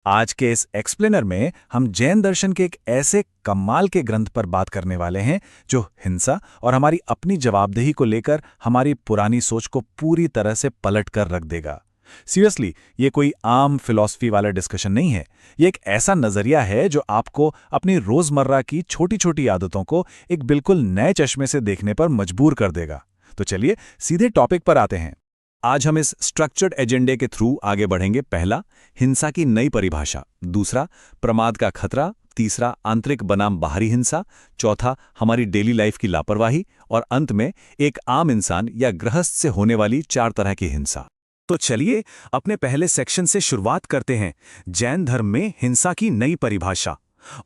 आज के इस एक्सप्लेनर में हम जैन दर्शन के एक ऐसे कमाल के ग्रंथ पर बात करने वाले हैं जो हिंसा और हमारी अपनी जवाबदेही को लेकर हमारी पुरानी सोच को पूरी तरह से पलट कर रख देगा। सीरियसली, ये कोई आम फिलॉसफी वाला डिस्कशन नहीं है। ये एक ऐसा नजरिया है जो आपको अपनी रोजमर्रा की छोटी छोटी आदतों को एक बिल्कुल नए चश्मे से देखने पर मजबूर कर देगा। तो चलिए सीधे टॉपिक पर आते हैं। आज हम इस स्ट्रक्चर्ड एजेंडे के थ्रू आगे बढ़ेंगे। पहला, हिंसा की नई परिभाषा। दूसरा, प्रमाद का खतरा। तीसरा, आंतरिक बनाम बाहरी हिंसा। चौथा, हमारी डेली लाइफ की लापरवाही। और अंत में एक आम इंसान या गृहस्थ से होने वाली 4 तरह की हिंसा। तो चलिए अपने पहले सेक्शन से शुरुआत करते हैं, जैन धर्म में हिंसा की नई परिभाषा।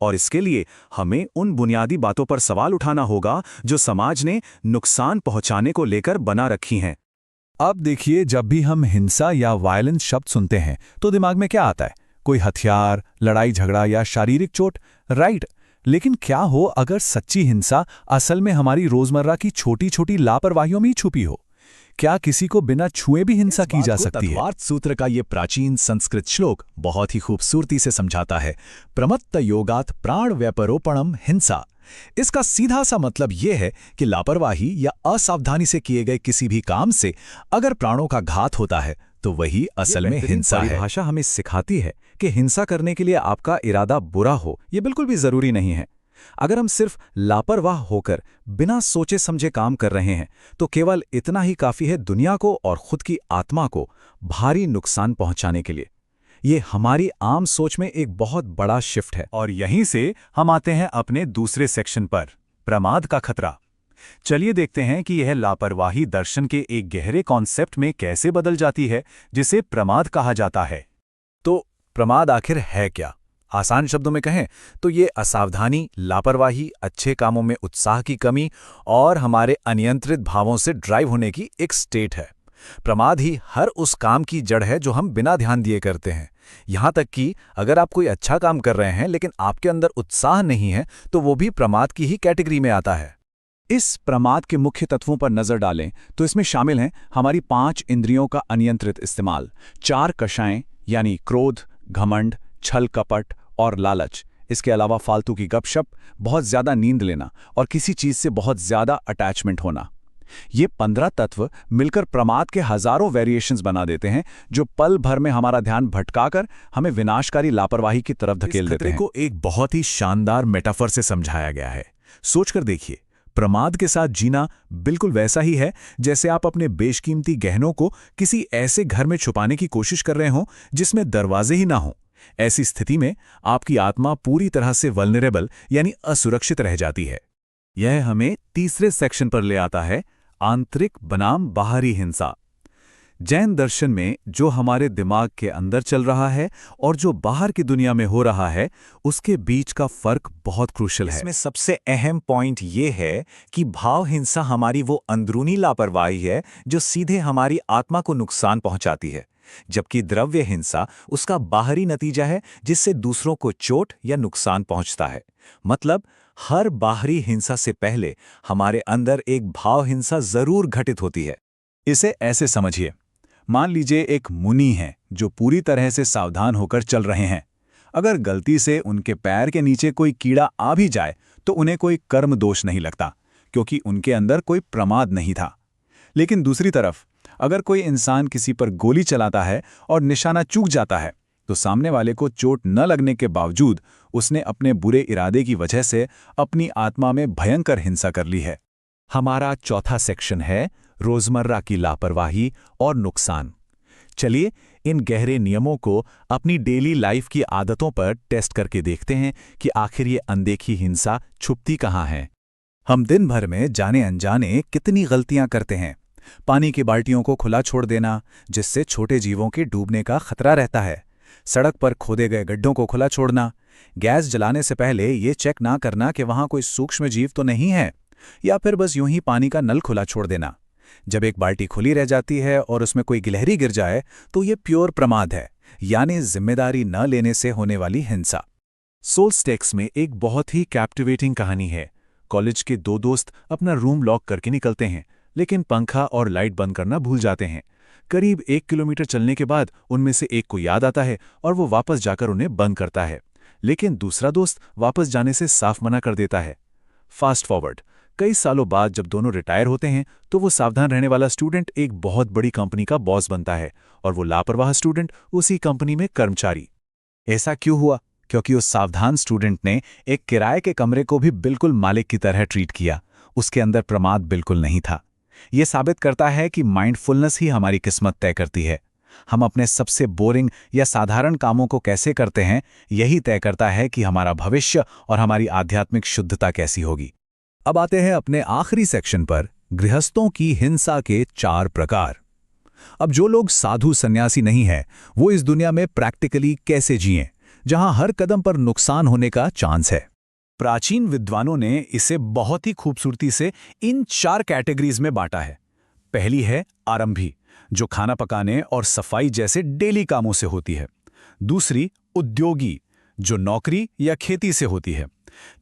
और इसके लिए हमें उन बुनियादी बातों पर सवाल उठाना होगा जो समाज ने नुकसान पहुंचाने को लेकर बना रखी हैं। अब देखिए, जब भी हम हिंसा या वायलेंस शब्द सुनते हैं तो दिमाग में क्या आता है? कोई हथियार, लड़ाई झगड़ा या शारीरिक चोट, राइट। लेकिन क्या हो अगर सच्ची हिंसा असल में हमारी रोजमर्रा की छोटी छोटी लापरवाहियों में ही छुपी हो? क्या किसी को बिना छुए भी हिंसा की जा सकती है? तत्वार्थ सूत्र का ये प्राचीन संस्कृत श्लोक बहुत ही खूबसूरती से समझाता है। प्रमत्त योगात प्राण व्यापरोपणम हिंसा। इसका सीधा सा मतलब यह है कि लापरवाही या असावधानी से किए गए किसी भी काम से अगर प्राणों का घात होता है तो वही असल में हिंसा है। परिभाषा हमें सिखाती है कि हिंसा करने के लिए आपका इरादा बुरा हो ये बिल्कुल भी जरूरी नहीं है। अगर हम सिर्फ लापरवाह होकर बिना सोचे समझे काम कर रहे हैं तो केवल इतना ही काफी है दुनिया को और खुद की आत्मा को भारी नुकसान पहुंचाने के लिए। ये हमारी आम सोच में एक बहुत बड़ा शिफ्ट है। और यहीं से हम आते हैं अपने दूसरे सेक्शन पर, प्रमाद का खतरा। चलिए देखते हैं कि यह लापरवाही दर्शन के एक गहरे कॉन्सेप्ट में कैसे बदल जाती है जिसे प्रमाद कहा जाता है। तो प्रमाद आखिर है क्या? आसान शब्दों में कहें तो ये असावधानी, लापरवाही, अच्छे कामों में उत्साह की कमी और हमारे अनियंत्रित भावों से ड्राइव होने की एक स्टेट है। प्रमाद ही हर उस काम की जड़ है जो हम बिना ध्यान दिए करते हैं। यहां तक कि अगर आप कोई अच्छा काम कर रहे हैं लेकिन आपके अंदर उत्साह नहीं है तो वो भी प्रमाद की ही कैटेगरी में आता है। इस प्रमाद के मुख्य तत्वों पर नजर डालें तो इसमें शामिल हैं हमारी 5 इंद्रियों का अनियंत्रित इस्तेमाल, 4 कषाएं यानी क्रोध, घमंड, छल कपट और लालच। इसके अलावा फालतू की गपशप, बहुत ज्यादा नींद लेना और किसी चीज से बहुत ज्यादा अटैचमेंट होना। ये 15 तत्व मिलकर प्रमाद के हजारों वेरिएशंस बना देते हैं जो पल भर में हमारा ध्यान भटकाकर हमें विनाशकारी लापरवाही की तरफ धकेल देते हैं। इस खतरे को एक बहुत ही शानदार मेटाफर से समझाया गया है। सोचकर देखिए, प्रमाद के साथ जीना बिल्कुल वैसा ही है जैसे आप अपने बेशकीमती गहनों को किसी ऐसे घर में छुपाने की कोशिश कर रहे हों जिसमें दरवाजे ही ना हों। ऐसी स्थिति में आपकी आत्मा पूरी तरह से वल्नरेबल यानी असुरक्षित रह जाती है। यह हमें तीसरे सेक्शन पर ले आता है, आंतरिक बनाम बाहरी हिंसा। जैन दर्शन में जो हमारे दिमाग के अंदर चल रहा है और जो बाहर की दुनिया में हो रहा है उसके बीच का फर्क बहुत क्रूशियल है। इसमें सबसे अहम पॉइंट ये है कि भाव हिंसा हमारी वो अंदरूनी लापरवाही है जो सीधे हमारी आत्मा को नुकसान पहुंचाती है, जबकि द्रव्य हिंसा उसका बाहरी नतीजा है जिससे दूसरों को चोट या नुकसान पहुंचता है। मतलब हर बाहरी हिंसा से पहले हमारे अंदर एक भाव हिंसा जरूर घटित होती है। इसे ऐसे समझिए, मान लीजिए एक मुनि हैं जो पूरी तरह से सावधान होकर चल रहे हैं। अगर गलती से उनके पैर के नीचे कोई कीड़ा आ भी जाए तो उन्हें कोई कर्म दोष नहीं लगता क्योंकि उनके अंदर कोई प्रमाद नहीं था। लेकिन दूसरी तरफ अगर कोई इंसान किसी पर गोली चलाता है और निशाना चूक जाता है तो सामने वाले को चोट न लगने के बावजूद उसने अपने बुरे इरादे की वजह से अपनी आत्मा में भयंकर हिंसा कर ली है। हमारा चौथा सेक्शन है रोजमर्रा की लापरवाही और नुकसान। चलिए इन गहरे नियमों को अपनी डेली लाइफ की आदतों पर टेस्ट करके देखते हैं कि आखिर ये अनदेखी हिंसा छुपती कहाँ है। हम दिन भर में जाने अनजाने कितनी गलतियां करते हैं। पानी की बाल्टियों को खुला छोड़ देना जिससे छोटे जीवों के डूबने का खतरा रहता है, सड़क पर खोदे गए गड्ढों को खुला छोड़ना, गैस जलाने से पहले ये चेक ना करना कि वहां कोई सूक्ष्म जीव तो नहीं है, या फिर बस यूं ही पानी का नल खुला छोड़ देना। जब एक बाल्टी खुली रह जाती है और उसमें कोई गिलहरी गिर जाए तो ये प्योर प्रमाद है, यानी जिम्मेदारी न लेने से होने वाली हिंसा। सोल्स्टेक्स में एक बहुत ही कैप्टिवेटिंग कहानी है। कॉलेज के 2 दोस्त अपना रूम लॉक करके निकलते हैं। लेकिन पंखा और लाइट बंद करना भूल जाते हैं। करीब 1 किलोमीटर चलने के बाद उनमें से एक को याद आता है और वो वापस जाकर उन्हें बंद करता है, लेकिन दूसरा दोस्त वापस जाने से साफ मना कर देता है। फास्ट फॉरवर्ड, कई सालों बाद जब दोनों रिटायर होते हैं तो वो सावधान रहने वाला स्टूडेंट एक बहुत बड़ी कंपनी का बॉस बनता है और वो लापरवाह स्टूडेंट उसी कंपनी में कर्मचारी। ऐसा क्यों हुआ? क्योंकि उस सावधान स्टूडेंट ने एक किराए के कमरे को भी बिल्कुल मालिक की तरह ट्रीट किया। उसके अंदर प्रमाद बिल्कुल नहीं था। यह साबित करता है कि माइंडफुलनेस ही हमारी किस्मत तय करती है। हम अपने सबसे बोरिंग या साधारण कामों को कैसे करते हैं, यही तय करता है कि हमारा भविष्य और हमारी आध्यात्मिक शुद्धता कैसी होगी। अब आते हैं अपने आखिरी सेक्शन पर, गृहस्थों की हिंसा के 4 प्रकार। अब जो लोग साधु सन्यासी नहीं हैं, वो इस दुनिया में प्रैक्टिकली कैसे जिएं, जहां हर कदम पर नुकसान होने का चांस है। प्राचीन विद्वानों ने इसे बहुत ही खूबसूरती से इन 4 कैटेगरीज में बांटा है। पहली है आरंभी, जो खाना पकाने और सफाई जैसे डेली कामों से होती है। दूसरी उद्योगी, जो नौकरी या खेती से होती है।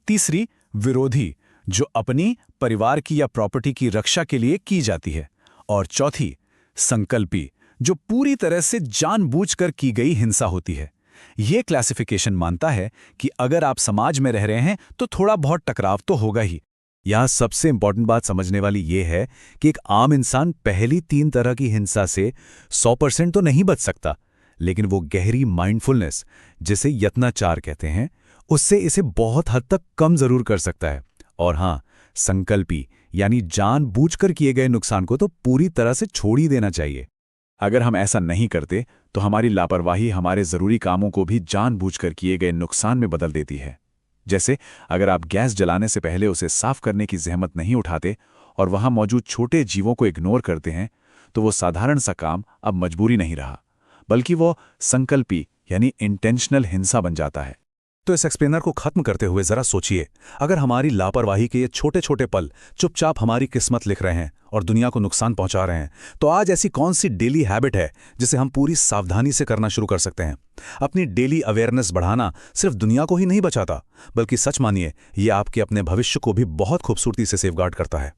तीसरी विरोधी, जो अपनी, परिवार की या प्रॉपर्टी की रक्षा के लिए की जाती है। और चौथी संकल्पी, जो पूरी तरह से जानबूझकर की गई हिंसा होती है। ये क्लासिफिकेशन मानता है कि अगर आप समाज में रह रहे हैं तो थोड़ा बहुत टकराव तो होगा ही। यहां सबसे इंपॉर्टेंट बात समझने वाली ये है कि एक आम इंसान पहली 3 तरह की हिंसा से 100% तो नहीं बच सकता, लेकिन वो गहरी माइंडफुलनेस, जिसे यत्नाचार कहते हैं, उससे इसे बहुत हद तक कम जरूर कर सकता है। और हां, संकल्पी यानी जानबूझकर किए गए नुकसान को तो पूरी तरह से छोड़ ही देना चाहिए। अगर हम ऐसा नहीं करते तो हमारी लापरवाही हमारे ज़रूरी कामों को भी जानबूझकर किए गए नुकसान में बदल देती है। जैसे अगर आप गैस जलाने से पहले उसे साफ करने की जहमत नहीं उठाते और वहां मौजूद छोटे जीवों को इग्नोर करते हैं, तो वो साधारण सा काम अब मजबूरी नहीं रहा, बल्कि वो संकल्पी यानी इंटेंशनल हिंसा बन जाता है। तो इस एक्सप्लेनर को खत्म करते हुए जरा सोचिए, अगर हमारी लापरवाही के ये छोटे छोटे पल चुपचाप हमारी किस्मत लिख रहे हैं और दुनिया को नुकसान पहुंचा रहे हैं, तो आज ऐसी कौन सी डेली हैबिट है जिसे हम पूरी सावधानी से करना शुरू कर सकते हैं? अपनी डेली अवेयरनेस बढ़ाना सिर्फ दुनिया को ही नहीं बचाता, बल्कि सच मानिए, ये आपके अपने भविष्य को भी बहुत खूबसूरती से सेफगार्ड करता है।